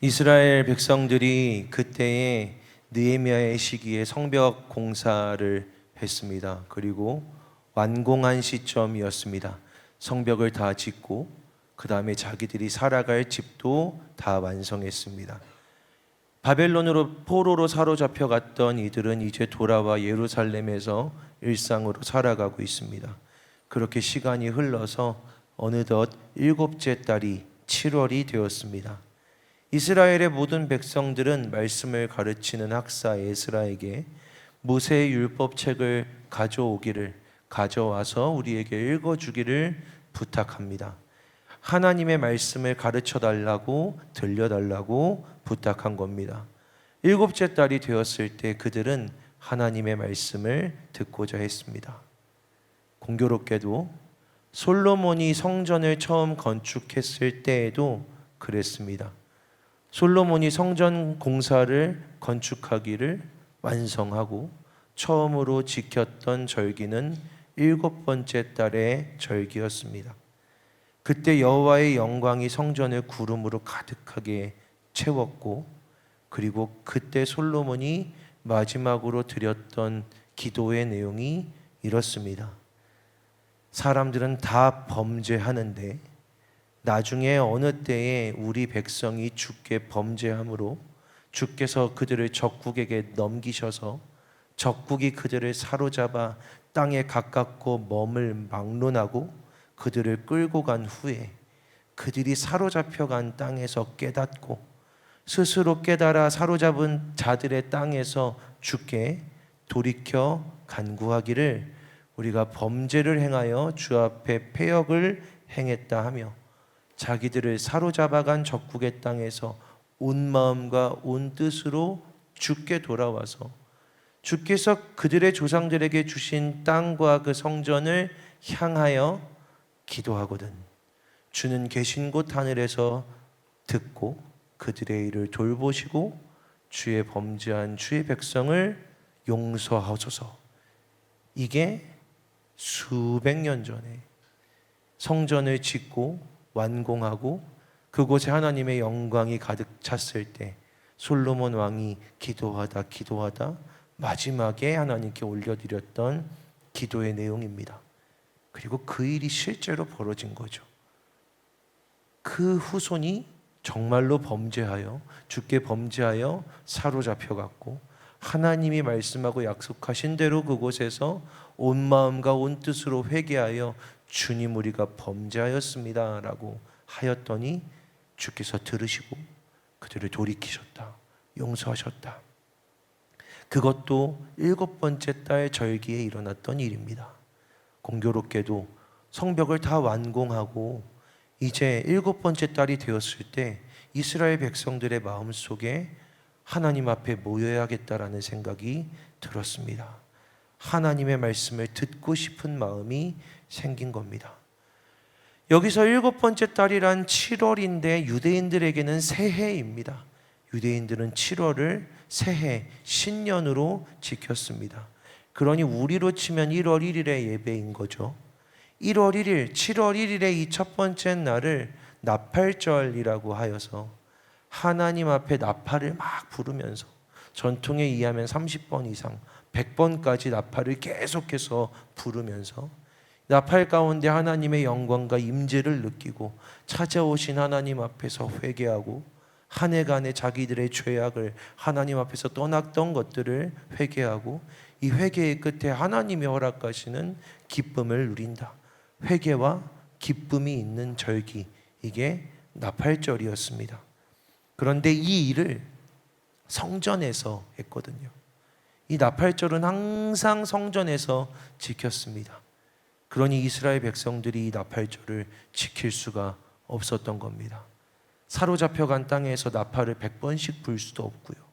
이스라엘 백성들이 그때에 느헤미야의 시기에 성벽 공사를 했습니다. 그리고 완공한 시점이었습니다. 성벽을 다 짓고 그 다음에 자기들이 살아갈 집도 다 완성했습니다. 바벨론으로 포로로 사로잡혀 갔던 이들은 이제 돌아와 예루살렘에서 일상으로 살아가고 있습니다. 그렇게 시간이 흘러서 어느덧 일곱째 달이 7월이 되었습니다. 이스라엘의 모든 백성들은 말씀을 가르치는 학사 에스라에게 모세의 율법책을 가져와서 우리에게 읽어주기를 부탁합니다. 하나님의 말씀을 가르쳐 달라고 들려달라고 부탁한 겁니다. 일곱째 달이 되었을 때 그들은 하나님의 말씀을 듣고자 했습니다. 공교롭게도 솔로몬이 성전을 처음 건축했을 때에도 그랬습니다. 솔로몬이 성전 공사를 건축하기를 완성하고 처음으로 지켰던 절기는 일곱 번째 달의 절기였습니다. 그때 여호와의 영광이 성전을 구름으로 가득하게 채웠고, 그리고 그때 솔로몬이 마지막으로 드렸던 기도의 내용이 이렇습니다. 사람들은 다 범죄하는데 나중에 어느 때에 우리 백성이 주께 범죄함으로 주께서 그들을 적국에게 넘기셔서 적국이 그들을 사로잡아 땅에 가깝고 먼을 막론하고 그들을 끌고 간 후에 그들이 사로잡혀 간 땅에서 깨닫고 스스로 깨달아 사로잡은 자들의 땅에서 주께 돌이켜 간구하기를 우리가 범죄를 행하여 주 앞에 패역을 행했다 하며 자기들을 사로잡아간 적국의 땅에서 온 마음과 온 뜻으로 주께 돌아와서 주께서 그들의 조상들에게 주신 땅과 그 성전을 향하여 기도하거든 주는 계신 곳 하늘에서 듣고 그들의 일을 돌보시고 주의 범죄한 주의 백성을 용서하소서. 이게 수백 년 전에 성전을 짓고 완공하고 그곳에 하나님의 영광이 가득 찼을 때 솔로몬 왕이 기도하다 마지막에 하나님께 올려드렸던 기도의 내용입니다. 그리고 그 일이 실제로 벌어진 거죠. 그 후손이 정말로 주께 범죄하여 사로잡혀갔고 하나님이 말씀하고 약속하신 대로 그곳에서 온 마음과 온 뜻으로 회개하여 주님 우리가 범죄하였습니다 라고 하였더니 주께서 들으시고 그들을 돌이키셨다, 용서하셨다. 그것도 일곱 번째 달 절기에 일어났던 일입니다. 공교롭게도 성벽을 다 완공하고 이제 일곱 번째 달이 되었을 때 이스라엘 백성들의 마음속에 하나님 앞에 모여야겠다라는 생각이 들었습니다. 하나님의 말씀을 듣고 싶은 마음이 생긴 겁니다. 여기서 일곱 번째 달이란 7월인데 유대인들에게는 새해입니다. 유대인들은 7월을 새해, 신년으로 지켰습니다. 그러니 우리로 치면 1월 1일의 예배인 거죠. 1월 1일, 7월 1일의 이 첫 번째 날을 나팔절이라고 하여서 하나님 앞에 나팔을 막 부르면서 전통에 의하면 30번 이상 100번까지 나팔을 계속해서 부르면서 나팔 가운데 하나님의 영광과 임재를 느끼고 찾아오신 하나님 앞에서 회개하고 한 해간의 자기들의 죄악을 하나님 앞에서 떠났던 것들을 회개하고 이 회개의 끝에 하나님이 허락하시는 기쁨을 누린다. 회개와 기쁨이 있는 절기, 이게 나팔절이었습니다. 그런데 이 일을 성전에서 했거든요. 이 나팔절은 항상 성전에서 지켰습니다. 그러니 이스라엘 백성들이 이 나팔절을 지킬 수가 없었던 겁니다. 사로잡혀간 땅에서 나팔을 100번씩 불 수도 없고요.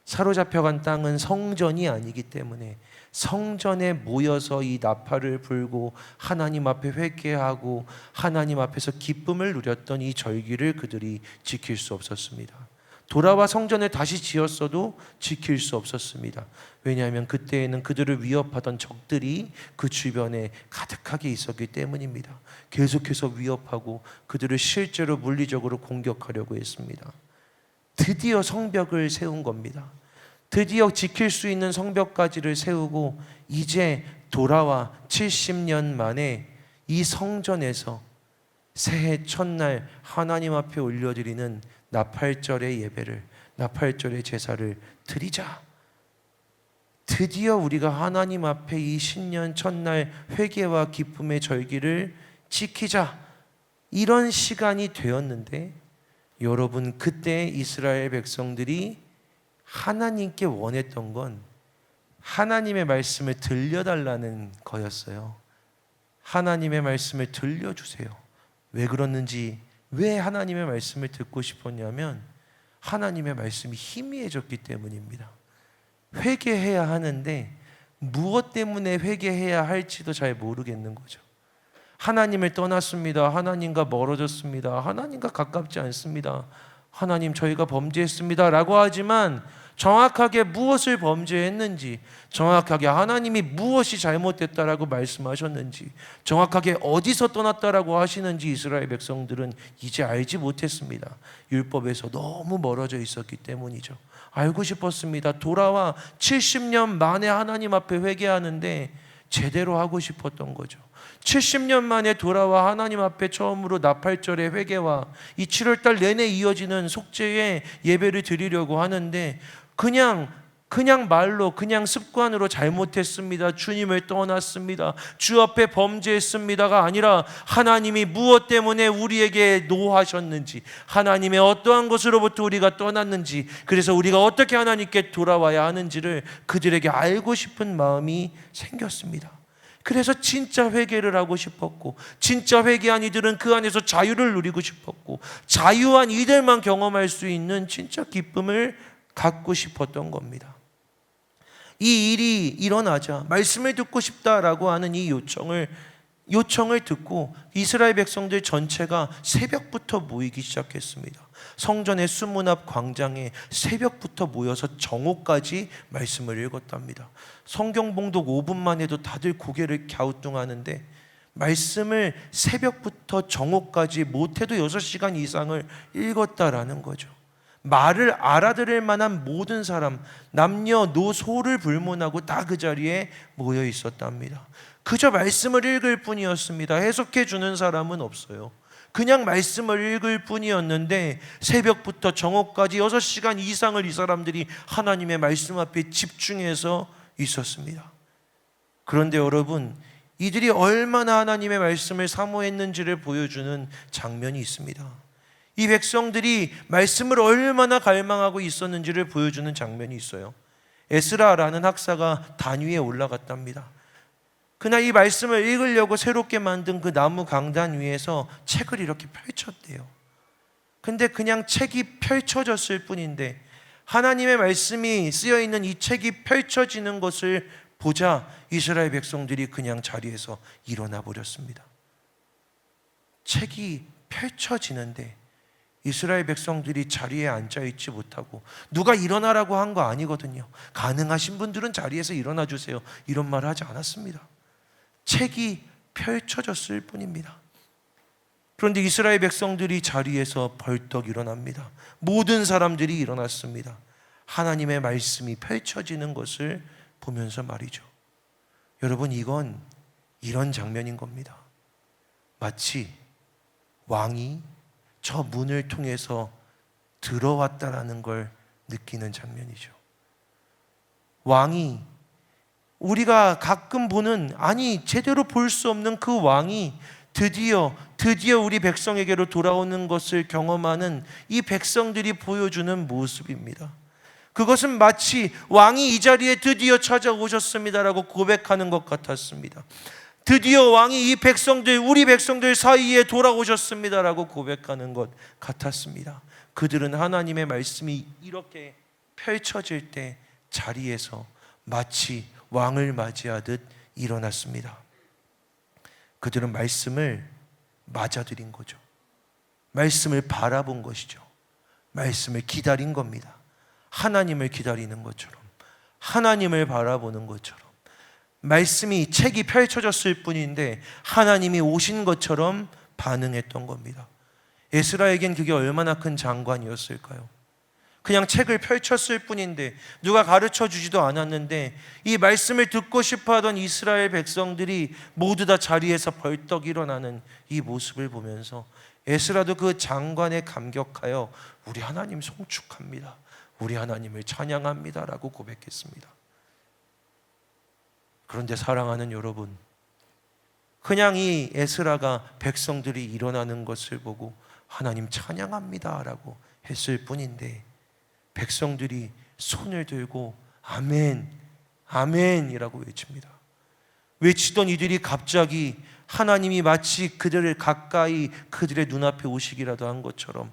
사로잡혀간 땅은 성전이 아니기 때문에 성전에 모여서 이 나팔을 불고 하나님 앞에 회개하고 하나님 앞에서 기쁨을 누렸던 이 절기를 그들이 지킬 수 없었습니다. 돌아와 성전을 다시 지었어도 지킬 수 없었습니다. 왜냐하면 그때에는 그들을 위협하던 적들이 그 주변에 가득하게 있었기 때문입니다. 계속해서 위협하고 그들을 실제로 물리적으로 공격하려고 했습니다. 드디어 성벽을 세운 겁니다. 드디어 지킬 수 있는 성벽까지를 세우고 이제 돌아와 70년 만에 이 성전에서 새해 첫날 하나님 앞에 올려드리는 나팔절의 예배를, 나팔절의 제사를 드리자. 드디어 우리가 하나님 앞에 이 신년 첫날 회개와 기쁨의 절기를 지키자. 이런 시간이 되었는데, 여러분, 그때 이스라엘 백성들이 하나님께 원했던 건 하나님의 말씀을 들려달라는 거였어요. 하나님의 말씀을 들려주세요. 왜 그랬는지, 왜 하나님의 말씀을 듣고 싶었냐면 하나님의 말씀이 희미해졌기 때문입니다. 회개해야 하는데 무엇 때문에 회개해야 할지도 잘 모르겠는 거죠. 하나님을 떠났습니다. 하나님과 멀어졌습니다. 하나님과 가깝지 않습니다. 하나님, 저희가 범죄했습니다 라고 하지만 정확하게 무엇을 범죄했는지, 정확하게 하나님이 무엇이 잘못됐다라고 말씀하셨는지, 정확하게 어디서 떠났다라고 하시는지 이스라엘 백성들은 이제 알지 못했습니다. 율법에서 너무 멀어져 있었기 때문이죠. 알고 싶었습니다. 돌아와 70년 만에 하나님 앞에 회개하는데 제대로 하고 싶었던 거죠. 70년 만에 돌아와 하나님 앞에 처음으로 나팔절의 회개와 이 7월달 내내 이어지는 속죄의 예배를 드리려고 하는데 그냥 말로, 그냥 습관으로 잘못했습니다, 주님을 떠났습니다, 주 앞에 범죄했습니다가 아니라 하나님이 무엇 때문에 우리에게 노하셨는지, 하나님의 어떠한 것으로부터 우리가 떠났는지, 그래서 우리가 어떻게 하나님께 돌아와야 하는지를 그들에게 알고 싶은 마음이 생겼습니다. 그래서 진짜 회개를 하고 싶었고, 진짜 회개한 이들은 그 안에서 자유를 누리고 싶었고, 자유한 이들만 경험할 수 있는 진짜 기쁨을 갖고 싶었던 겁니다. 이 일이 일어나자 말씀을 듣고 싶다라고 하는 이 요청을 듣고 이스라엘 백성들 전체가 새벽부터 모이기 시작했습니다. 성전의 수문 앞 광장에 새벽부터 모여서 정오까지 말씀을 읽었답니다. 성경 봉독 5분만 해도 다들 고개를 갸우뚱하는데 말씀을 새벽부터 정오까지 못해도 6시간 이상을 읽었다라는 거죠. 말을 알아들을 만한 모든 사람, 남녀노소를 불문하고 다 그 자리에 모여 있었답니다. 그저 말씀을 읽을 뿐이었습니다. 해석해 주는 사람은 없어요. 그냥 말씀을 읽을 뿐이었는데 새벽부터 정오까지 6시간 이상을 이 사람들이 하나님의 말씀 앞에 집중해서 있었습니다. 그런데 여러분, 이들이 얼마나 하나님의 말씀을 사모했는지를 보여주는 장면이 있습니다. 이 백성들이 말씀을 얼마나 갈망하고 있었는지를 보여주는 장면이 있어요. 에스라라는 학사가 단 위에 올라갔답니다. 그날 이 말씀을 읽으려고 새롭게 만든 그 나무 강단 위에서 책을 이렇게 펼쳤대요. 근데 그냥 책이 펼쳐졌을 뿐인데 하나님의 말씀이 쓰여있는 이 책이 펼쳐지는 것을 보자 이스라엘 백성들이 그냥 자리에서 일어나 버렸습니다. 책이 펼쳐지는데 이스라엘 백성들이 자리에 앉아있지 못하고, 누가 일어나라고 한 거 아니거든요. 가능하신 분들은 자리에서 일어나 주세요, 이런 말 하지 않았습니다. 책이 펼쳐졌을 뿐입니다. 그런데 이스라엘 백성들이 자리에서 벌떡 일어납니다. 모든 사람들이 일어났습니다. 하나님의 말씀이 펼쳐지는 것을 보면서 말이죠. 여러분, 이건 이런 장면인 겁니다. 마치 왕이 저 문을 통해서 들어왔다라는 걸 느끼는 장면이죠. 왕이, 우리가 가끔 보는, 아니 제대로 볼 수 없는 그 왕이 드디어 우리 백성에게로 돌아오는 것을 경험하는 이 백성들이 보여주는 모습입니다. 그것은 마치 왕이 이 자리에 드디어 찾아오셨습니다라고 고백하는 것 같았습니다. 드디어 왕이 이 백성들, 우리 백성들 사이에 돌아오셨습니다라고 고백하는 것 같았습니다. 그들은 하나님의 말씀이 이렇게 펼쳐질 때 자리에서 마치 왕을 맞이하듯 일어났습니다. 그들은 말씀을 맞아들인 거죠. 말씀을 바라본 것이죠. 말씀을 기다린 겁니다. 하나님을 기다리는 것처럼, 하나님을 바라보는 것처럼, 말씀이, 책이 펼쳐졌을 뿐인데 하나님이 오신 것처럼 반응했던 겁니다. 에스라에겐 그게 얼마나 큰 장관이었을까요? 그냥 책을 펼쳤을 뿐인데 누가 가르쳐 주지도 않았는데 이 말씀을 듣고 싶어 하던 이스라엘 백성들이 모두 다 자리에서 벌떡 일어나는 이 모습을 보면서 에스라도 그 장관에 감격하여 우리 하나님 송축합니다, 우리 하나님을 찬양합니다 라고 고백했습니다. 그런데 사랑하는 여러분, 그냥 이 에스라가 백성들이 일어나는 것을 보고 하나님 찬양합니다 라고 했을 뿐인데 백성들이 손을 들고 아멘, 아멘이라고 외칩니다. 외치던 이들이 갑자기 하나님이 마치 그들을 가까이 그들의 눈앞에 오시기라도 한 것처럼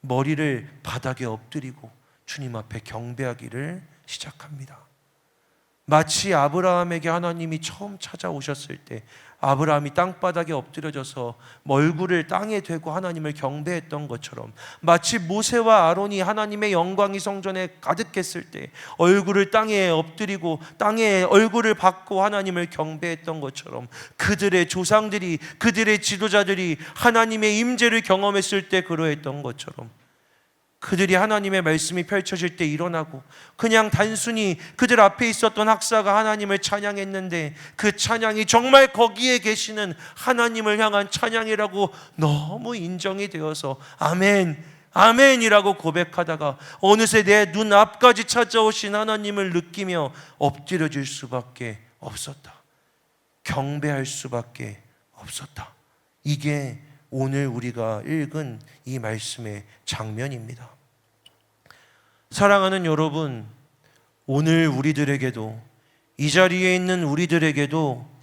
머리를 바닥에 엎드리고 주님 앞에 경배하기를 시작합니다. 마치 아브라함에게 하나님이 처음 찾아오셨을 때 아브라함이 땅바닥에 엎드려져서 얼굴을 땅에 대고 하나님을 경배했던 것처럼, 마치 모세와 아론이 하나님의 영광이 성전에 가득했을 때 얼굴을 땅에 엎드리고 땅에 얼굴을 받고 하나님을 경배했던 것처럼 그들의 조상들이, 그들의 지도자들이 하나님의 임재를 경험했을 때 그러했던 것처럼 그들이 하나님의 말씀이 펼쳐질 때 일어나고 그냥 단순히 그들 앞에 있었던 학사가 하나님을 찬양했는데 그 찬양이 정말 거기에 계시는 하나님을 향한 찬양이라고 너무 인정이 되어서 아멘, 아멘이라고 고백하다가 어느새 내 눈앞까지 찾아오신 하나님을 느끼며 엎드려질 수밖에 없었다. 경배할 수밖에 없었다. 이게 오늘 우리가 읽은 이 말씀의 장면입니다. 사랑하는 여러분, 오늘 우리들에게도, 이 자리에 있는 우리들에게도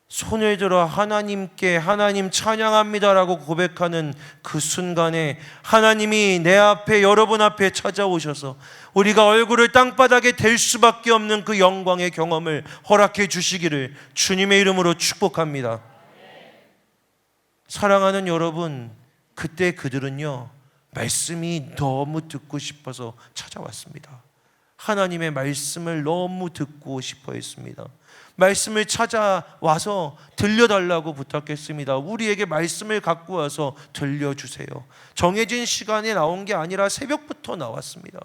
손을 들어 하나님께 하나님 찬양합니다라고 고백하는 그 순간에 하나님이 내 앞에, 여러분 앞에 찾아오셔서 우리가 얼굴을 땅바닥에 댈 수밖에 없는 그 영광의 경험을 허락해 주시기를 주님의 이름으로 축복합니다. 사랑하는 여러분, 그때 그들은요 말씀이 너무 듣고 싶어서 찾아왔습니다. 하나님의 말씀을 너무 듣고 싶어 했습니다. 말씀을 찾아와서 들려달라고 부탁했습니다. 우리에게 말씀을 갖고 와서 들려주세요. 정해진 시간에 나온 게 아니라 새벽부터 나왔습니다.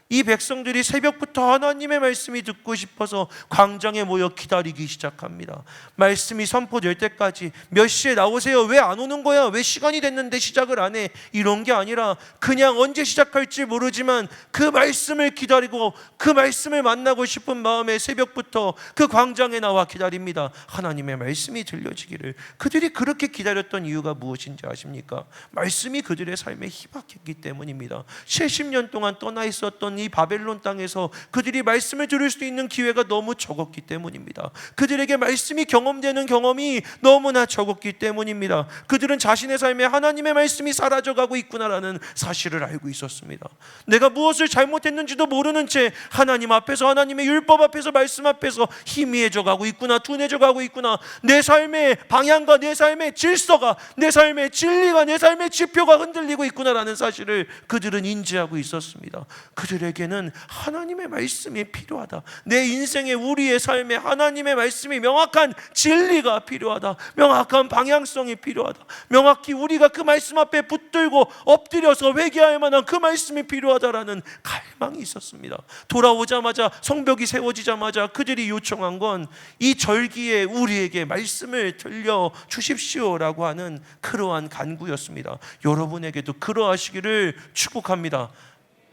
이 백성들이 새벽부터 하나님의 말씀이 듣고 싶어서 광장에 모여 기다리기 시작합니다. 말씀이 선포될 때까지 몇 시에 나오세요? 왜 안 오는 거야? 왜 시간이 됐는데 시작을 안 해? 이런 게 아니라 그냥 언제 시작할지 모르지만 그 말씀을 기다리고 그 말씀을 만나고 싶은 마음에 새벽부터 그 광장에 나와 기다립니다. 하나님의 말씀이 들려지기를. 그들이 그렇게 기다렸던 이유가 무엇인지 아십니까? 말씀이 그들의 삶에 희박했기 때문입니다. 70년 동안 떠나 있었던 이 바벨론 땅에서 그들이 말씀을 들을 수 있는 기회가 너무 적었기 때문입니다. 그들에게 말씀이 경험되는 경험이 너무나 적었기 때문입니다. 그들은 자신의 삶에 하나님의 말씀이 사라져가고 있구나라는 사실을 알고 있었습니다. 내가 무엇을 잘못했는지도 모르는 채 하나님 앞에서, 하나님의 율법 앞에서, 말씀 앞에서 희미해져 가고 있구나, 둔해져 가고 있구나. 내 삶의 방향과 내 삶의 질서가, 내 삶의 진리가, 내 삶의 지표가 흔들리고 있구나라는 사실을 그들은 인지하고 있었습니다. 그들에게는 하나님의 말씀이 필요하다. 내 인생에, 우리의 삶에 하나님의 말씀이, 명확한 진리가 필요하다. 명확한 방향성이 필요하다. 명확히 우리가 그 말씀 앞에 붙들고 엎드려서 회개할 만한 그 말씀이 필요하다라는 갈망이 있었습니다. 돌아오자마자, 성벽이 세워지자마자 그들이 요청한 건 이 절기에 우리에게 말씀을 들려 주십시오라고 하는 그러한 간구였습니다. 여러분에게도 그러하시기를 축복합니다.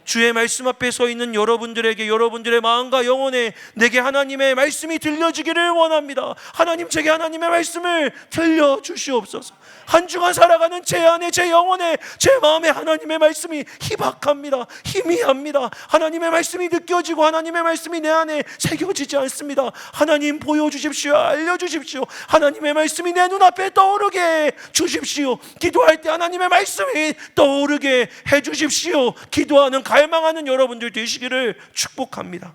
주의 말씀 앞에 서 있는 여러분들에게, 여러분들의 마음과 영혼에 내게 하나님의 말씀이 들려지기를 원합니다. 하나님, 제게 하나님의 말씀을 들려주시옵소서. 한 주간 살아가는 제 안에, 제 영혼에, 제 마음에 하나님의 말씀이 희박합니다. 희미합니다. 하나님의 말씀이 느껴지고 하나님의 말씀이 내 안에 새겨지지 않습니다. 하나님, 보여주십시오. 알려주십시오. 하나님의 말씀이 내 눈앞에 떠오르게 주십시오. 기도할 때 하나님의 말씀이 떠오르게 해주십시오. 기도하는, 갈망하는 여러분들 되시기를 축복합니다.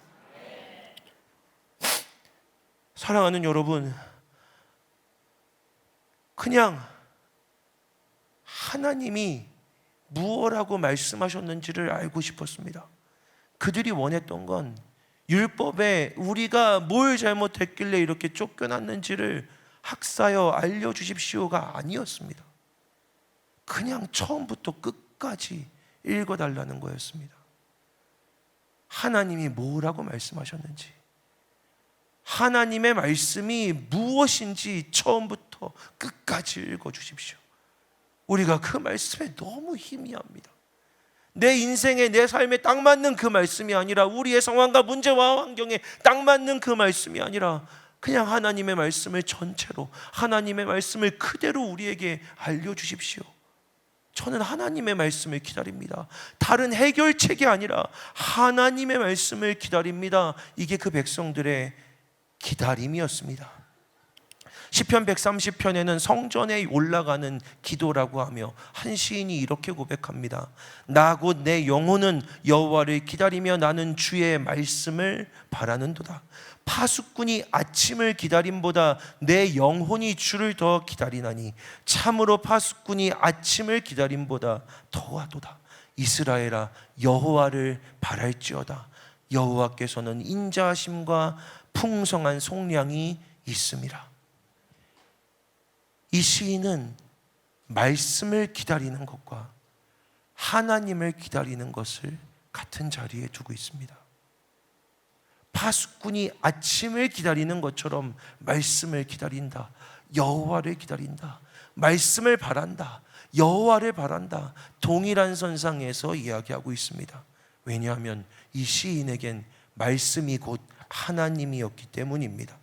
사랑하는 여러분, 그냥 하나님이 무엇라고 말씀하셨는지를 알고 싶었습니다. 그들이 원했던 건 율법에 우리가 뭘 잘못했길래 이렇게 쫓겨났는지를 학사여 알려주십시오가 아니었습니다. 그냥 처음부터 끝까지 읽어달라는 거였습니다. 하나님이 뭐라고 말씀하셨는지, 하나님의 말씀이 무엇인지 처음부터 끝까지 읽어주십시오. 우리가 그 말씀에 너무 희미합니다. 내 인생에, 내 삶에 딱 맞는 그 말씀이 아니라, 우리의 상황과 문제와 환경에 딱 맞는 그 말씀이 아니라, 그냥 하나님의 말씀을 전체로, 하나님의 말씀을 그대로 우리에게 알려주십시오. 저는 하나님의 말씀을 기다립니다. 다른 해결책이 아니라 하나님의 말씀을 기다립니다. 이게 그 백성들의 기다림이었습니다. 시편 130편에는 성전에 올라가는 기도라고 하며 한 시인이 이렇게 고백합니다. 나 곧 내 영혼은 여호와를 기다리며 나는 주의 말씀을 바라는도다. 파수꾼이 아침을 기다림보다 내 영혼이 주를 더 기다리나니 참으로 파수꾼이 아침을 기다림보다 더하도다. 이스라엘아, 여호와를 바랄지어다. 여호와께서는 인자하심과 풍성한 속량이 있음이라. 이 시인은 말씀을 기다리는 것과 하나님을 기다리는 것을 같은 자리에 두고 있습니다. 파수꾼이 아침을 기다리는 것처럼 말씀을 기다린다. 여호와를 기다린다. 말씀을 바란다. 여호와를 바란다. 동일한 선상에서 이야기하고 있습니다. 왜냐하면 이 시인에겐 말씀이 곧 하나님이었기 때문입니다.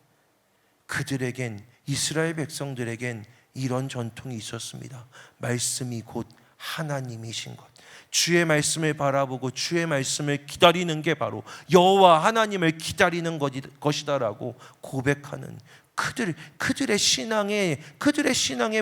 그들에겐, 이스라엘 백성들에겐 이런 전통이 있었습니다. 말씀이 곧 하나님이신 것, 주의 말씀을 바라보고 주의 말씀을 기다리는 게 바로 여호와 하나님을 기다리는 것이다라고 고백하는 그들의 신앙의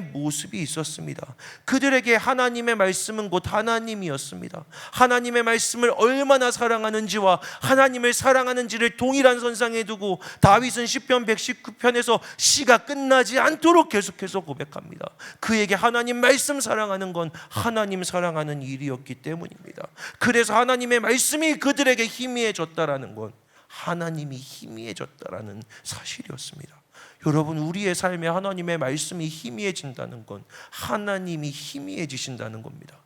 모습이 있었습니다. 그들에게 하나님의 말씀은 곧 하나님이었습니다. 하나님의 말씀을 얼마나 사랑하는지와 하나님을 사랑하는지를 동일한 선상에 두고 다윗은 시편 119편에서 시가 끝나지 않도록 계속해서 고백합니다. 그에게 하나님 말씀 사랑하는 건 하나님 사랑하는 일이었기 때문입니다. 그래서 하나님의 말씀이 그들에게 희미해졌다라는 건 하나님이 희미해졌다라는 사실이었습니다. 여러분, 우리의 삶에 하나님의 말씀이 희미해진다는 건 하나님이 희미해지신다는 겁니다.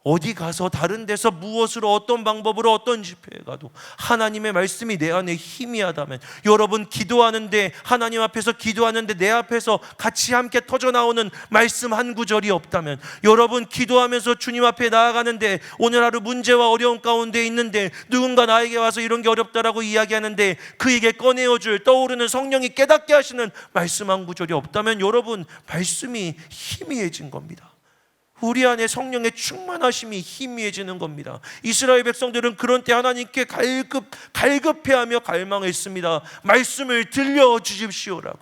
어디 가서 다른 데서 무엇으로 어떤 방법으로 어떤 집회에 가도 하나님의 말씀이 내 안에 희미하다면, 여러분 기도하는데, 하나님 앞에서 기도하는데 내 앞에서 같이 함께 터져나오는 말씀 한 구절이 없다면, 여러분 기도하면서 주님 앞에 나아가는데 오늘 하루 문제와 어려움 가운데 있는데 누군가 나에게 와서 이런 게 어렵다라고 이야기하는데 그에게 꺼내어줄 떠오르는 성령이 깨닫게 하시는 말씀 한 구절이 없다면, 여러분 말씀이 희미해진 겁니다. 우리 안에 성령의 충만하심이 희미해지는 겁니다. 이스라엘 백성들은 그런 때 하나님께 갈급해하며 갈망했습니다. 말씀을 들려주십시오라고,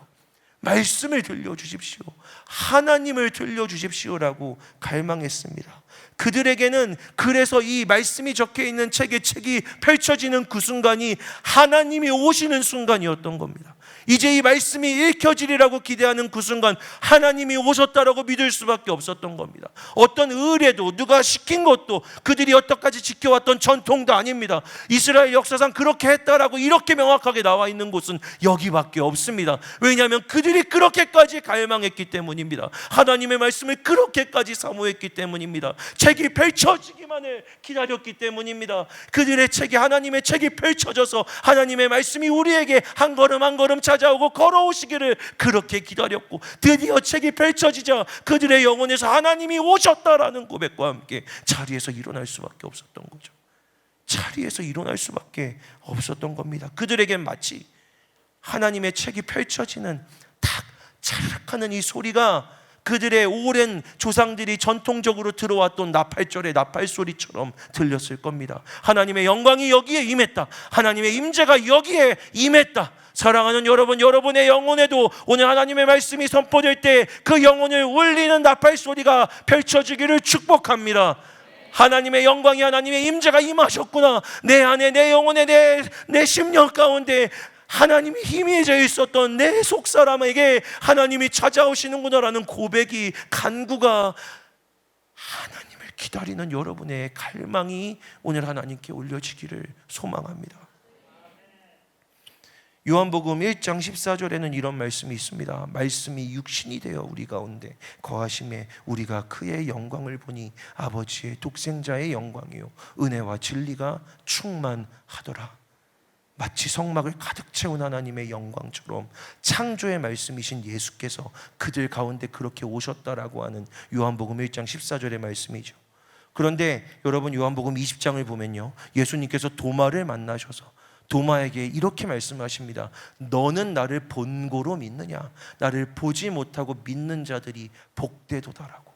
말씀을 들려주십시오, 하나님을 들려주십시오라고 갈망했습니다. 그들에게는 그래서 이 말씀이 적혀있는 책이 펼쳐지는 그 순간이 하나님이 오시는 순간이었던 겁니다. 이제 이 말씀이 읽혀지리라고 기대하는 그 순간 하나님이 오셨다라고 믿을 수밖에 없었던 겁니다. 어떤 의례도, 누가 시킨 것도, 그들이 여태까지 지켜왔던 전통도 아닙니다. 이스라엘 역사상 그렇게 했다라고 이렇게 명확하게 나와 있는 곳은 여기밖에 없습니다. 왜냐하면 그들이 그렇게까지 갈망했기 때문입니다. 하나님의 말씀을 그렇게까지 사모했기 때문입니다. 책이 펼쳐지기만을 기다렸기 때문입니다. 그들의 책이, 하나님의 책이 펼쳐져서 하나님의 말씀이 우리에게 한 걸음 한 걸음 찾아오고 걸어오시기를 그렇게 기다렸고, 드디어 책이 펼쳐지자 그들의 영혼에서 하나님이 오셨다라는 고백과 함께 자리에서 일어날 수밖에 없었던 거죠. 자리에서 일어날 수밖에 없었던 겁니다. 그들에겐 마치 하나님의 책이 펼쳐지는 탁 차르륵 하는 이 소리가 그들의 오랜 조상들이 전통적으로 들어왔던 나팔절의 나팔 소리처럼 들렸을 겁니다. 하나님의 영광이 여기에 임했다, 하나님의 임재가 여기에 임했다. 사랑하는 여러분, 여러분의 영혼에도 오늘 하나님의 말씀이 선포될 때 그 영혼을 울리는 나팔 소리가 펼쳐지기를 축복합니다. 하나님의 영광이, 하나님의 임재가 임하셨구나, 내 안에, 내 영혼에, 내 심령 가운데 하나님이 희미해져 있었던 내 속사람에게 하나님이 찾아오시는구나라는 고백이, 간구가, 하나님을 기다리는 여러분의 갈망이 오늘 하나님께 올려지기를 소망합니다. 요한복음 1장 14절에는 이런 말씀이 있습니다. 말씀이 육신이 되어 우리 가운데 거하심에 우리가 그의 영광을 보니 아버지의 독생자의 영광이요 은혜와 진리가 충만하더라. 마치 성막을 가득 채운 하나님의 영광처럼 창조의 말씀이신 예수께서 그들 가운데 그렇게 오셨다라고 하는 요한복음 1장 14절의 말씀이죠. 그런데 여러분, 요한복음 20장을 보면요, 예수님께서 도마를 만나셔서 도마에게 이렇게 말씀하십니다. 너는 나를 본고로 믿느냐? 나를 보지 못하고 믿는 자들이 복되도다라고.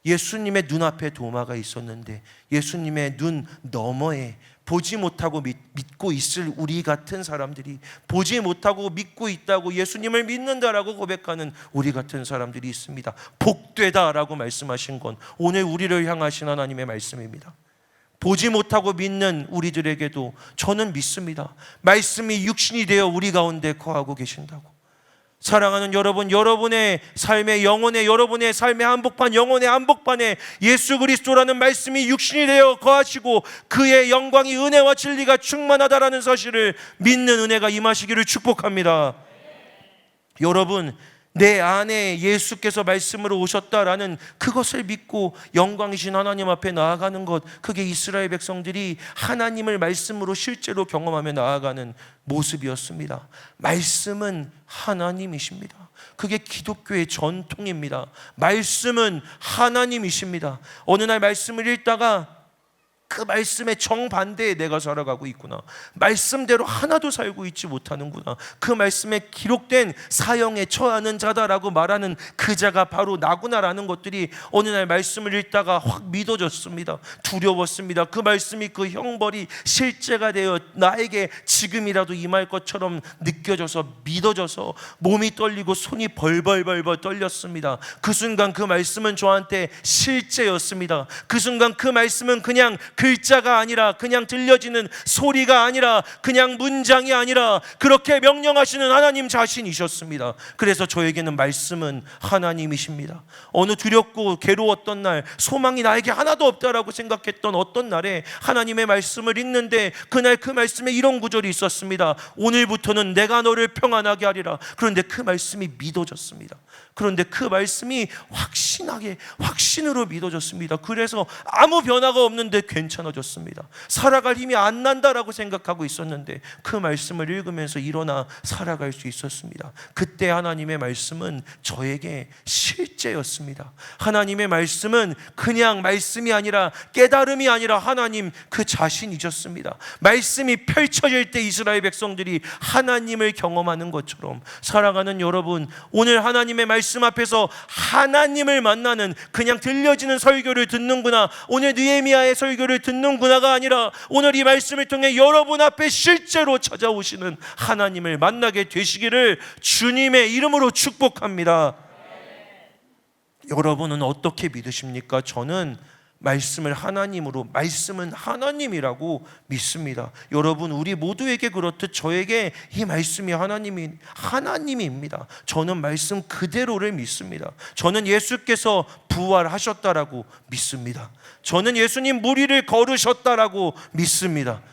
예수님의 눈앞에 도마가 있었는데 예수님의 눈 너머에 보지 못하고 믿고 있을 우리 같은 사람들이, 보지 못하고 믿고 있다고 예수님을 믿는다라고 고백하는 우리 같은 사람들이 있습니다. 복되다라고 말씀하신 건 오늘 우리를 향하신 하나님의 말씀입니다. 보지 못하고 믿는 우리들에게도 저는 믿습니다. 말씀이 육신이 되어 우리 가운데 거하고 계신다고. 사랑하는 여러분, 여러분의 삶의 영혼의, 여러분의 삶의 한복판, 영혼의 한복판에 예수 그리스도라는 말씀이 육신이 되어 거하시고 그의 영광이 은혜와 진리가 충만하다라는 사실을 믿는 은혜가 임하시기를 축복합니다. 여러분, 내 안에 예수께서 말씀으로 오셨다라는 그것을 믿고 영광이신 하나님 앞에 나아가는 것, 그게 이스라엘 백성들이 하나님을 말씀으로 실제로 경험하며 나아가는 모습이었습니다. 말씀은 하나님이십니다. 그게 기독교의 전통입니다. 말씀은 하나님이십니다. 어느 날 말씀을 읽다가 그 말씀의 정반대에 내가 살아가고 있구나, 말씀대로 하나도 살고 있지 못하는구나, 그 말씀에 기록된 사형에 처하는 자다라고 말하는 그 자가 바로 나구나라는 것들이 어느 날 말씀을 읽다가 확 믿어졌습니다. 두려웠습니다. 그 말씀이, 그 형벌이 실제가 되어 나에게 지금이라도 임할 것처럼 느껴져서 믿어져서 몸이 떨리고 손이 벌벌벌벌 떨렸습니다. 그 순간 그 말씀은 저한테 실제였습니다. 그 순간 그 말씀은 그냥 글자가 아니라, 그냥 들려지는 소리가 아니라, 그냥 문장이 아니라 그렇게 명령하시는 하나님 자신이셨습니다. 그래서 저에게는 말씀은 하나님이십니다. 어느 두렵고 괴로웠던 날, 소망이 나에게 하나도 없다라고 생각했던 어떤 날에 하나님의 말씀을 읽는데 그날 그 말씀에 이런 구절이 있었습니다. 오늘부터는 내가 너를 평안하게 하리라. 그런데 그 말씀이 믿어졌습니다. 그런데 그 말씀이 확신으로 믿어졌습니다. 그래서 아무 변화가 없는데 괜찮아졌습니다. 살아갈 힘이 안 난다라고 생각하고 있었는데 그 말씀을 읽으면서 일어나 살아갈 수 있었습니다. 그때 하나님의 말씀은 저에게 실제였습니다. 하나님의 말씀은 그냥 말씀이 아니라, 깨달음이 아니라 하나님 그 자신이셨습니다. 말씀이 펼쳐질 때 이스라엘 백성들이 하나님을 경험하는 것처럼, 사랑하는 여러분, 오늘 하나님의 말씀 앞에서 하나님을 만나는, 그냥 들려지는 설교를 듣는구나, 오늘 느헤미야의 설교를 듣는구나가 아니라 오늘 이 말씀을 통해 여러분 앞에 실제로 찾아오시는 하나님을 만나게 되시기를 주님의 이름으로 축복합니다. 여러분은 어떻게 믿으십니까? 저는 말씀을 하나님으로, 말씀은 하나님이라고 믿습니다. 여러분, 우리 모두에게 그렇듯 저에게 이 말씀이 하나님입니다. 저는 말씀 그대로를 믿습니다. 저는 예수께서 부활하셨다라고 믿습니다. 저는 예수님 무리를 걸으셨다라고 믿습니다.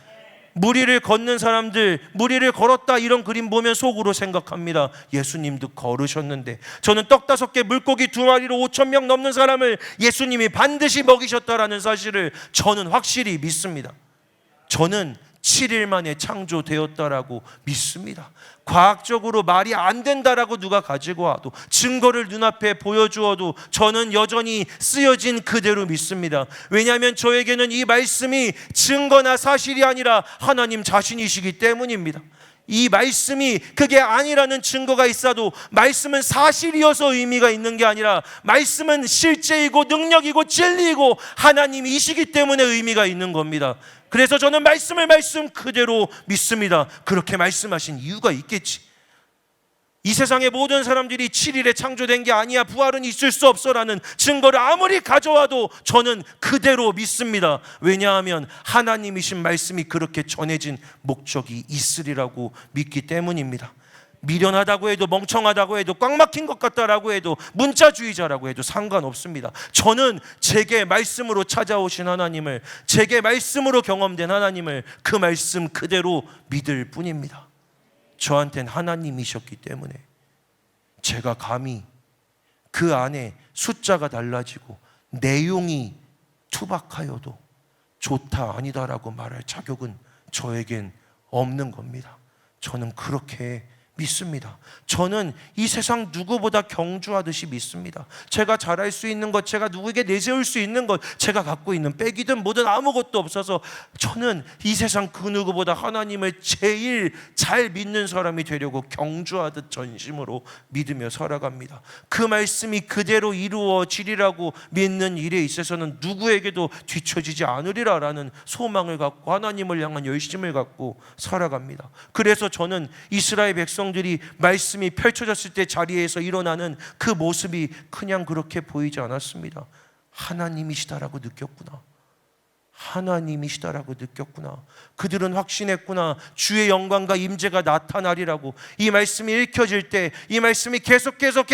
무리를 걷는 사람들, 무리를 걸었다 이런 그림 보면 속으로 생각합니다. 예수님도 걸으셨는데, 저는 떡 5개 물고기 2마리로 5,000명 넘는 사람을 예수님이 반드시 먹이셨다라는 사실을 저는 확실히 믿습니다. 저는 7일 만에 창조되었다라고 믿습니다. 과학적으로 말이 안 된다라고 누가 가지고 와도, 증거를 눈앞에 보여주어도 저는 여전히 쓰여진 그대로 믿습니다. 왜냐하면 저에게는 이 말씀이 증거나 사실이 아니라 하나님 자신이시기 때문입니다. 이 말씀이 그게 아니라는 증거가 있어도 말씀은 사실이어서 의미가 있는 게 아니라 말씀은 실제이고 능력이고 진리이고 하나님이시기 때문에 의미가 있는 겁니다. 그래서 저는 말씀을 말씀 그대로 믿습니다. 그렇게 말씀하신 이유가 있겠지. 이 세상의 모든 사람들이 7일에 창조된 게 아니야, 부활은 있을 수 없어라는 증거를 아무리 가져와도 저는 그대로 믿습니다. 왜냐하면 하나님이신 말씀이 그렇게 전해진 목적이 있으리라고 믿기 때문입니다. 미련하다고 해도, 멍청하다고 해도, 꽉 막힌 것 같다라고 해도, 문자주의자라고 해도 상관없습니다. 저는 제게 말씀으로 찾아오신 하나님을, 제게 말씀으로 경험된 하나님을 그 말씀 그대로 믿을 뿐입니다. 저한텐 하나님이셨기 때문에 제가 감히 그 안에 숫자가 달라지고 내용이 투박하여도 좋다 아니다라고 말할 자격은 저에겐 없는 겁니다. 저는 그렇게 믿습니다. 저는 이 세상 누구보다 경주하듯이 믿습니다. 제가 잘할 수 있는 것, 제가 누구에게 내세울 수 있는 것, 제가 갖고 있는 백이든 뭐든 아무것도 없어서 저는 이 세상 그 누구보다 하나님을 제일 잘 믿는 사람이 되려고 경주하듯 전심으로 믿으며 살아갑니다. 그 말씀이 그대로 이루어지리라고 믿는 일에 있어서는 누구에게도 뒤처지지 않으리라라는 소망을 갖고 하나님을 향한 열심을 갖고 살아갑니다. 그래서 저는 이스라엘 백성들이 말씀이 펼쳐졌을 때 자리에서 일어나는 그 모습이 그냥 그렇게 보이지 않았습니다. 하나님이시다라고 느꼈구나. 하나님이시다라고 느꼈구나. 그들은 확신했구나. 주의 영광과 임재가 나타나리라고. 이 말씀이 읽혀질 때, 이 말씀이 계속해서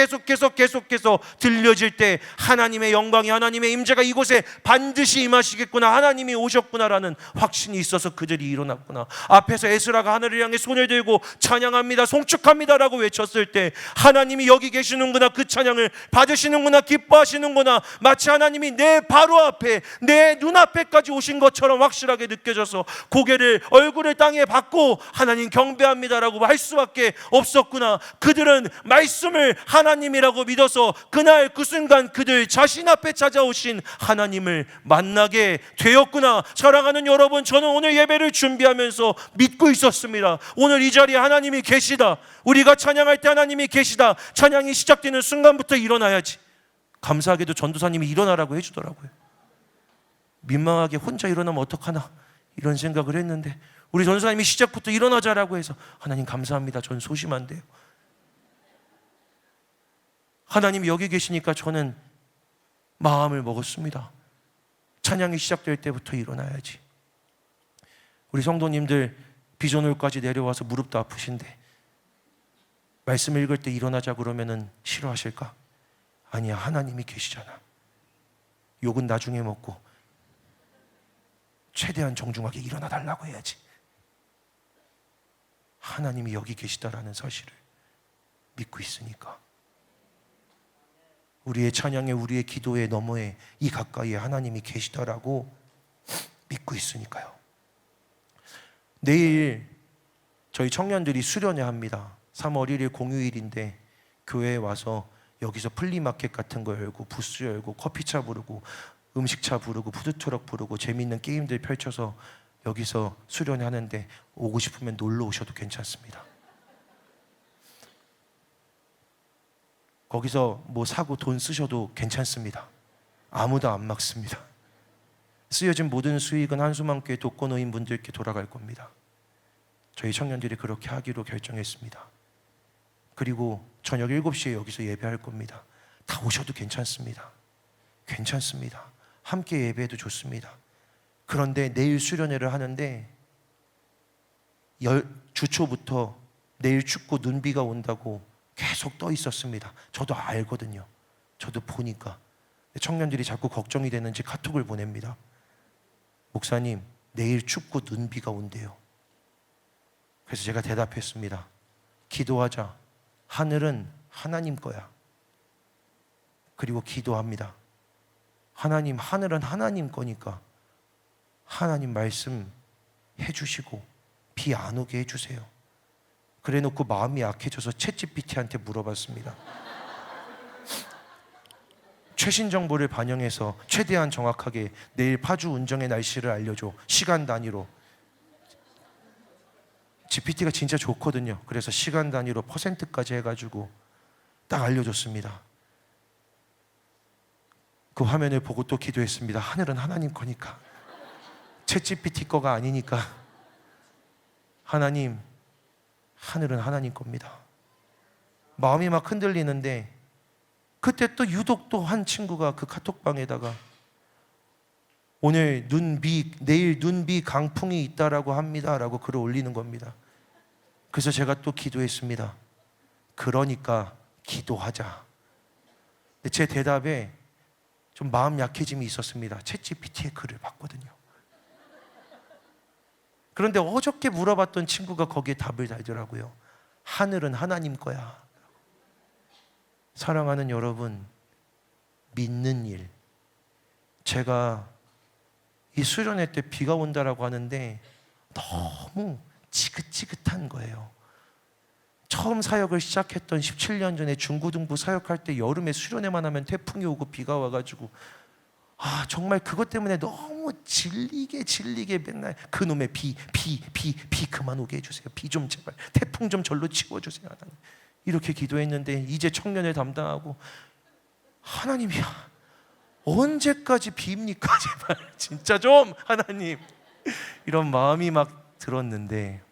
들려질 때 하나님의 영광이, 하나님의 임재가 이곳에 반드시 임하시겠구나, 하나님이 오셨구나라는 확신이 있어서 그들이 일어났구나. 앞에서 에스라가 하늘을 향해 손을 들고 찬양합니다, 송축합니다라고 외쳤을 때 하나님이 여기 계시는구나, 그 찬양을 받으시는구나, 기뻐하시는구나, 마치 하나님이 내 바로 앞에, 내 눈앞에까지 오신 것처럼 확실하게 느껴져서 고개를, 얼굴을 땅에 받고 하나님 경배합니다라고 할 수밖에 없었구나. 그들은 말씀을 하나님이라고 믿어서 그날 그 순간 그들 자신 앞에 찾아오신 하나님을 만나게 되었구나. 사랑하는 여러분, 저는 오늘 예배를 준비하면서 믿고 있었습니다. 오늘 이 자리에 하나님이 계시다, 우리가 찬양할 때 하나님이 계시다, 찬양이 시작되는 순간부터 일어나야지. 감사하게도 전도사님이 일어나라고 해주더라고요. 민망하게 혼자 일어나면 어떡하나 이런 생각을 했는데 우리 전도사님이 시작부터 일어나자라고 해서 하나님 감사합니다, 전 소심한데요. 하나님이 여기 계시니까 저는 마음을 먹었습니다. 찬양이 시작될 때부터 일어나야지. 우리 성도님들 비전홀까지 내려와서 무릎도 아프신데 말씀 읽을 때 일어나자 그러면은 싫어하실까? 아니야, 하나님이 계시잖아. 욕은 나중에 먹고 최대한 정중하게 일어나 달라고 해야지. 하나님이 여기 계시다라는 사실을 믿고 있으니까. 우리의 찬양에, 우리의 기도의 너머에, 이 가까이에 하나님이 계시다라고 믿고 있으니까요. 내일 저희 청년들이 수련회 합니다. 3월 1일 공휴일인데 교회에 와서 여기서 플리마켓 같은 거 열고 부스 열고 커피차 부르고 음식차 부르고 푸드트럭 부르고 재미있는 게임들 펼쳐서 여기서 수련회 하는데 오고 싶으면 놀러 오셔도 괜찮습니다. 거기서 뭐 사고 돈 쓰셔도 괜찮습니다. 아무도 안 막습니다. 쓰여진 모든 수익은 한수만교회 독거노인 분들께 돌아갈 겁니다. 저희 청년들이 그렇게 하기로 결정했습니다. 그리고 저녁 7시에 여기서 예배할 겁니다. 다 오셔도 괜찮습니다. 괜찮습니다. 함께 예배해도 좋습니다. 그런데 내일 수련회를 하는데 주초부터 내일 춥고 눈비가 온다고 계속 떠 있었습니다. 저도 알거든요. 저도 보니까. 청년들이 자꾸 걱정이 되는지 카톡을 보냅니다. 목사님, 내일 춥고 눈비가 온대요. 그래서 제가 대답했습니다. 기도하자. 하늘은 하나님 거야. 그리고 기도합니다. 하나님, 하늘은 하나님 거니까 하나님 말씀 해주시고 비 안 오게 해주세요. 그래 놓고 마음이 약해져서 챗GPT한테 물어봤습니다. 최신 정보를 반영해서 최대한 정확하게 내일 파주 운정의 날씨를 알려줘, 시간 단위로. GPT가 진짜 좋거든요. 그래서 시간 단위로 %까지 해가지고 딱 알려줬습니다. 그 화면을 보고 또 기도했습니다. 하늘은 하나님 거니까, 챗GPT 거가 아니니까. 하나님, 하늘은 하나님 겁니다. 마음이 막 흔들리는데 그때 또 유독 또 한 친구가 그 카톡방에다가 오늘 눈비, 내일 눈비 강풍이 있다라고 합니다 라고 글을 올리는 겁니다. 그래서 제가 또 기도했습니다. 그러니까 기도하자. 근데 제 대답에 좀 마음 약해짐이 있었습니다. 챗GPT의 글을 봤거든요. 그런데 어저께 물어봤던 친구가 거기에 답을 달더라고요. 하늘은 하나님 거야. 사랑하는 여러분, 믿는 일. 제가 이 수련회 때 비가 온다라고 하는데 너무 지긋지긋한 거예요. 처음 사역을 시작했던 17년 전에 중고등부 사역할 때 여름에 수련회만 하면 태풍이 오고 비가 와가지고 정말 그것 때문에 너무 질리게 맨날 그놈의 비 그만 오게 해주세요. 비 좀 제발, 태풍 좀 절로 치워주세요. 하나님. 이렇게 기도했는데 이제 청년을 담당하고, 하나님이야, 언제까지 비입니까? 제발 진짜 좀 하나님, 이런 마음이 막 들었는데,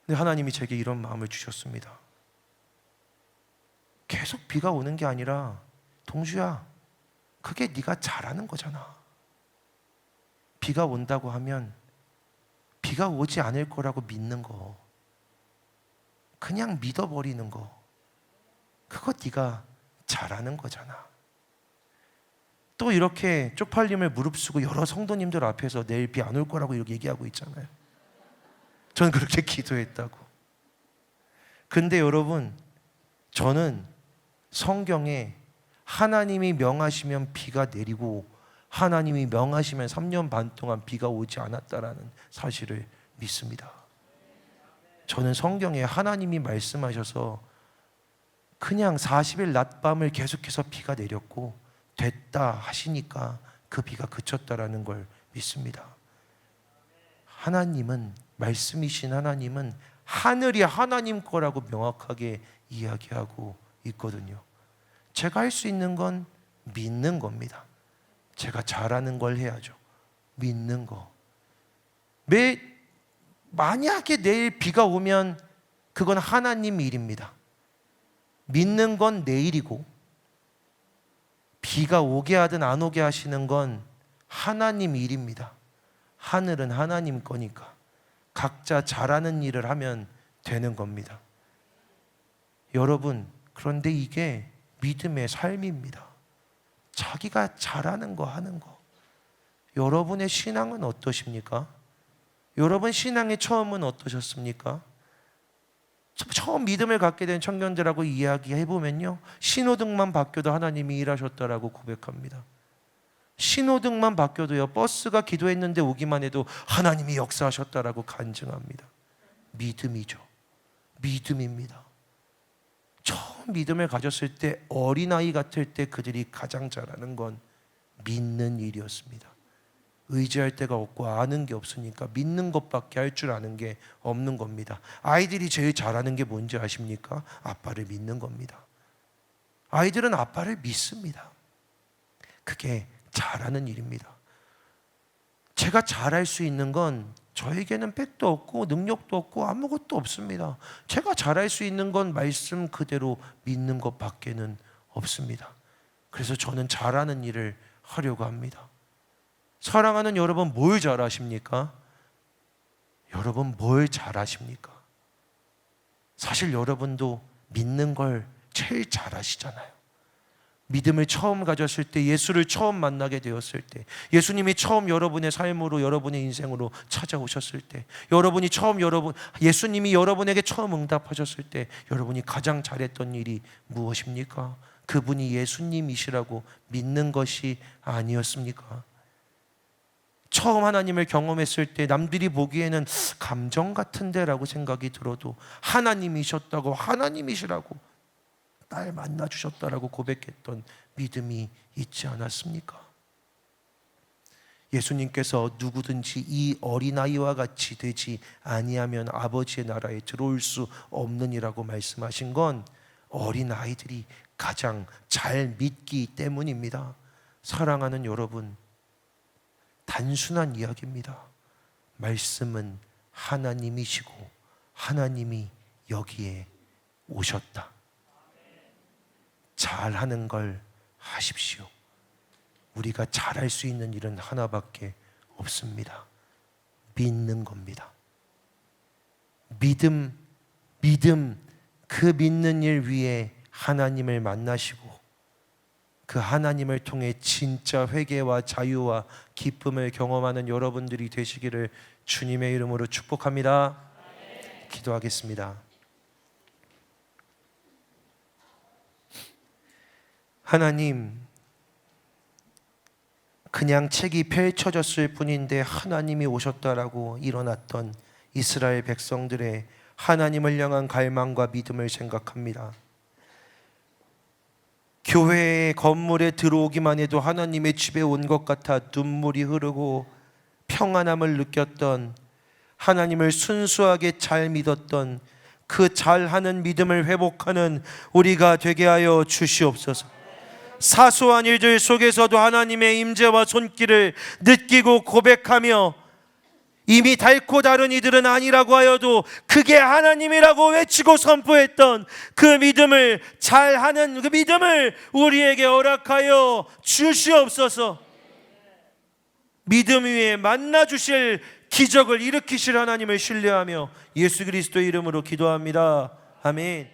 근데 하나님이 제게 이런 마음을 주셨습니다. 계속 비가 오는 게 아니라, 동주야, 그게 네가 잘하는 거잖아. 비가 온다고 하면 비가 오지 않을 거라고 믿는 거, 그냥 믿어버리는 거, 그거 네가 잘하는 거잖아. 또 이렇게 쪽팔림을 무릅쓰고 여러 성도님들 앞에서 내일 비 안 올 거라고 이렇게 얘기하고 있잖아요. 저는 그렇게 기도했다고. 근데 여러분, 저는 성경에 하나님이 명하시면 비가 내리고 하나님이 명하시면 3년 반 동안 비가 오지 않았다라는 사실을 믿습니다. 저는 성경에 하나님이 말씀하셔서 그냥 40일 낮밤을 계속해서 비가 내렸고 됐다 하시니까 그 비가 그쳤다라는 걸 믿습니다. 하나님은, 말씀이신 하나님은 하늘이 하나님 거라고 명확하게 이야기하고 있거든요. 제가 할 수 있는 건 믿는 겁니다. 제가 잘하는 걸 해야죠. 믿는 거. 만약에 내일 비가 오면 그건 하나님 일입니다. 믿는 건 내일이고, 비가 오게 하든 안 오게 하시는 건 하나님 일입니다. 하늘은 하나님 거니까 각자 잘하는 일을 하면 되는 겁니다. 여러분, 그런데 이게 믿음의 삶입니다. 자기가 잘하는 거 하는 거. 여러분의 신앙은 어떠십니까? 여러분 신앙의 처음은 어떠셨습니까? 처음 믿음을 갖게 된 청년들하고 이야기해보면요, 신호등만 바뀌어도 하나님이 일하셨다라고 고백합니다. 신호등만 바뀌어도요, 버스가 기도했는데 오기만 해도 하나님이 역사하셨다라고 간증합니다. 믿음이죠. 믿음입니다. 처음 믿음을 가졌을 때, 어린아이 같을 때 그들이 가장 잘하는 건 믿는 일이었습니다. 의지할 데가 없고 아는 게 없으니까 믿는 것밖에 할 줄 아는 게 없는 겁니다. 아이들이 제일 잘하는 게 뭔지 아십니까? 아빠를 믿는 겁니다. 아이들은 아빠를 믿습니다. 그게 잘하는 일입니다. 제가 잘할 수 있는 건 저에게는 백도 없고 능력도 없고 아무것도 없습니다. 제가 잘할 수 있는 건 말씀 그대로 믿는 것밖에는 없습니다. 그래서 저는 잘하는 일을 하려고 합니다. 사랑하는 여러분, 뭘 잘하십니까? 여러분 뭘 잘하십니까? 사실 여러분도 믿는 걸 제일 잘하시잖아요. 믿음을 처음 가졌을 때, 예수를 처음 만나게 되었을 때, 예수님이 처음 여러분의 삶으로, 여러분의 인생으로 찾아오셨을 때, 예수님이 여러분에게 처음 응답하셨을 때 여러분이 가장 잘했던 일이 무엇입니까? 그분이 예수님이시라고 믿는 것이 아니었습니까? 처음 하나님을 경험했을 때 남들이 보기에는 감정 같은데 라고 생각이 들어도 하나님이셨다고, 하나님이시라고 날 만나주셨다라고 고백했던 믿음이 있지 않았습니까? 예수님께서 누구든지 이 어린아이와 같이 되지 아니하면 아버지의 나라에 들어올 수 없느니라고 말씀하신 건 어린아이들이 가장 잘 믿기 때문입니다. 사랑하는 여러분, 단순한 이야기입니다. 말씀은 하나님이시고 하나님이 여기에 오셨다. 잘하는 걸 하십시오. 우리가 잘할 수 있는 일은 하나밖에 없습니다. 믿는 겁니다. 믿음, 그 믿는 일 위에 하나님을 만나시고 그 하나님을 통해 진짜 회개와 자유와 기쁨을 경험하는 여러분들이 되시기를 주님의 이름으로 축복합니다. 기도하겠습니다. 하나님, 그냥 책이 펼쳐졌을 뿐인데 하나님이 오셨다라고 일어났던 이스라엘 백성들의 하나님을 향한 갈망과 믿음을 생각합니다. 교회의 건물에 들어오기만 해도 하나님의 집에 온 것 같아 눈물이 흐르고 평안함을 느꼈던, 하나님을 순수하게 잘 믿었던 그 잘하는 믿음을 회복하는 우리가 되게 하여 주시옵소서. 사소한 일들 속에서도 하나님의 임재와 손길을 느끼고 고백하며, 이미 닳고 다른 이들은 아니라고 하여도 그게 하나님이라고 외치고 선포했던 그 믿음을, 잘하는 그 믿음을 우리에게 허락하여 주시옵소서. 믿음 위에 만나 주실 기적을 일으키실 하나님을 신뢰하며 예수 그리스도의 이름으로 기도합니다. 아멘.